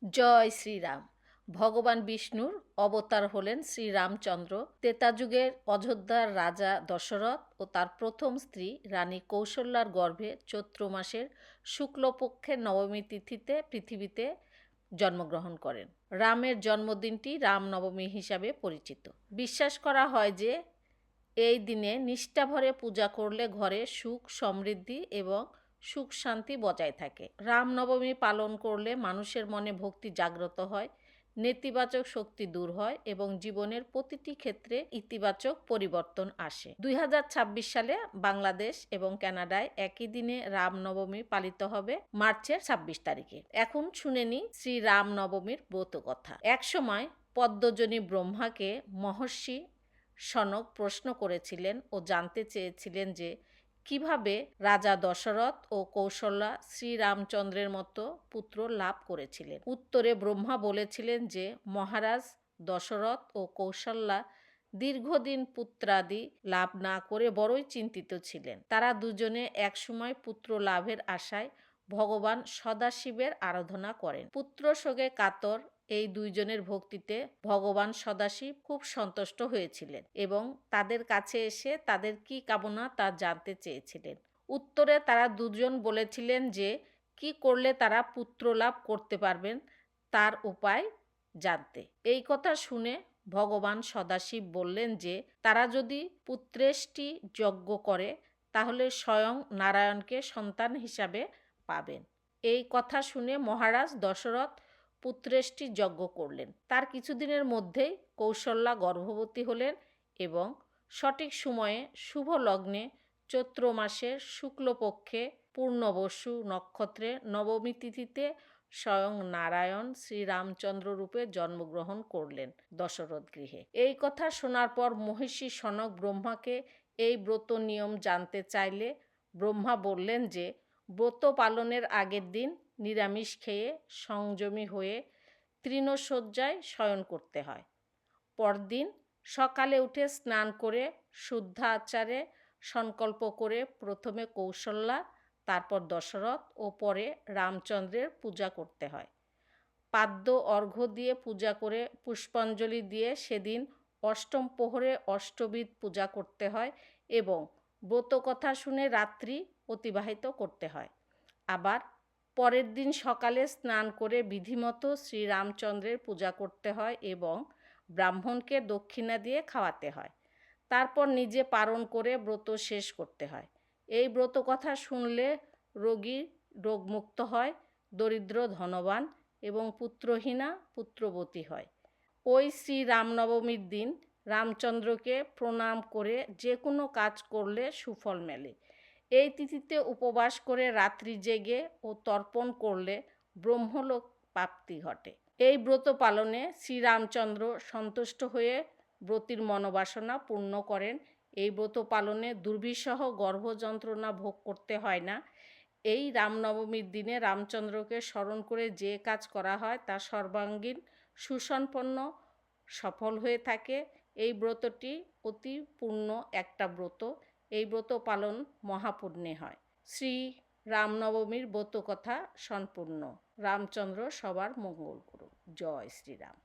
জয় শ্রীরাম। ভগবান বিষ্ণুর অবতার হলেন শ্রীরামচন্দ্র। ত্রেতা যুগের অযোধ্যার রাজা দশরথ ও তার প্রথম স্ত্রী রানী কৌশল্যার গর্ভে চৈত্র মাসের শুক্লপক্ষের নবমী তিথিতে পৃথিবীতে জন্মগ্রহণ করেন। রামের জন্মদিনটি রামনবমী হিসাবে পরিচিত। বিশ্বাস করা হয় যে এই দিনে নিষ্ঠাভরে পূজা করলে ঘরে সুখ সমৃদ্ধি এবং সুখ শান্তি বজায় থাকে। রামনবমী পালন করলে মানুষের মনে ভক্তি জাগ্রত হয়, নেতিবাচক শক্তি দূর হয় এবং জীবনের প্রতিটি ক্ষেত্রে ইতিবাচক পরিবর্তন আসে। 2026 সালে বাংলাদেশ এবং কানাডায় একই দিনে রামনবমী পালিত হবে মার্চের 26 তারিখে। এখন শুনে নি শ্রী রামনবমীর ব্রত কথা। একসময় পদ্মজনী ব্রহ্মাকে মহর্ষি সনক প্রশ্ন করেছিলেন ও জানতে চেয়েছিলেন যে কিভাবে রাজা দশরথ ও কৌশল্যা শ্রীরামচন্দ্রের মতো পুত্র লাভ করেছিলেন। উত্তরে ব্রহ্মা বলেছিলেন যে মহারাজ দশরথ ও কৌশল্যা দীর্ঘদিন পুত্রাদি লাভ না করে বড়ই চিন্তিত ছিলেন। তারা দুজনে একসময় পুত্র লাভের আশায় ভগবান সদাশিবের আরাধনা করেন। পুত্র শোকে কাতর এই দুইজনের ভক্তিতে ভগবান সদাশিব খুব সন্তুষ্ট হয়েছিলেন এবং তাদের কাছে এসে তাদের কি কামনা তা জানতে চেয়েছিলেন। উত্তরে তারা দুজন বলেছিলেন যে কি করলে তারা পুত্র লাভ করতে পারবেন তার উপায় জানতে। এই কথা শুনে ভগবান সদাশিব বললেন যে তারা যদি পুত্রেষ্টি যজ্ঞ করে তাহলে স্বয়ং নারায়ণকে সন্তান হিসাবে পাবেন। এই কথা শুনে মহারাজ দশরথ পুত্রেষ্টি যজ্ঞ করলেন। তার কিছুদিনের মধ্যেই কৌশল্যা গর্ভবতী হলেন এবং সঠিক সময়ে শুভ লগ্নে চৈত্র মাসের শুক্লপক্ষে পূর্ণবসু নক্ষত্রে নবমী তিথিতে স্বয়ং নারায়ণ শ্রীরামচন্দ্র রূপে জন্মগ্রহণ করলেন দশরথ গৃহে। এই কথা শোনার পর মহর্ষি সনক ব্রহ্মাকে এই ব্রত নিয়ম জানতে চাইলে ব্রহ্মা বললেন যে ব্রত পালনের আগের দিন নিরামিষ খেয়ে সংযমী হয়ে তৃণশয্যায় শয়ন করতে হয়। পরদিন সকালে উঠে স্নান করে শুদ্ধ আচারে সংকল্প করে প্রথমে কৌশল্যা, তারপর দশরথ ও পরে রামচন্দ্রের পূজা করতে হয়। পাদ্য অর্ঘ্য দিয়ে পূজা করে পুষ্পাঞ্জলি দিয়ে সেদিন অষ্টম প্রহরে অষ্টবিধ পূজা করতে হয় এবং ব্রত কথা শুনে রাত্রি অতিবাহিত করতে হয়। আবার পরের দিন সকালে স্নান করে বিধিমতো শ্রীরামচন্দ্রের পূজা করতে হয় এবং ব্রাহ্মণকে দক্ষিণা দিয়ে খাওয়াতে হয়। তারপর নিজে পারণ করে ব্রত শেষ করতে হয়। এই ব্রত কথা শুনলে রোগী রোগমুক্ত হয়, দরিদ্র ধনবান এবং পুত্রহীনা পুত্রবতী হয়। ওই শ্রী রামনবমীর দিন রামচন্দ্রকে প্রণাম করে যে কোনো কাজ করলে সুফল মেলে। এই তিথিতে উপবাস করে রাত্রি জেগে ও তর্পণ করলে ব্রহ্মলোক প্রাপ্তি ঘটে। এই ব্রত পালনে শ্রীরামচন্দ্র সন্তুষ্ট হয়ে ব্রতীর মনোবাসনা পূর্ণ করেন। এই ব্রত পালনে দুর্বিষহ গর্ভযন্ত্রণা ভোগ করতে হয় না। এই রামনবমীর দিনে রামচন্দ্রকে স্মরণ করে যে কাজ করা হয় তা সর্বাঙ্গীন সুসম্পন্ন সফল হয়ে থাকে। এই ব্রতটি অতি পূর্ণ একটা ব্রত। এই ব্রত পালন মহাপুণ্যে হয়। শ্রী রামনবমীর ব্রত কথা সম্পূর্ণ। রামচন্দ্র সবার মঙ্গল করুন। জয় শ্রীরাম।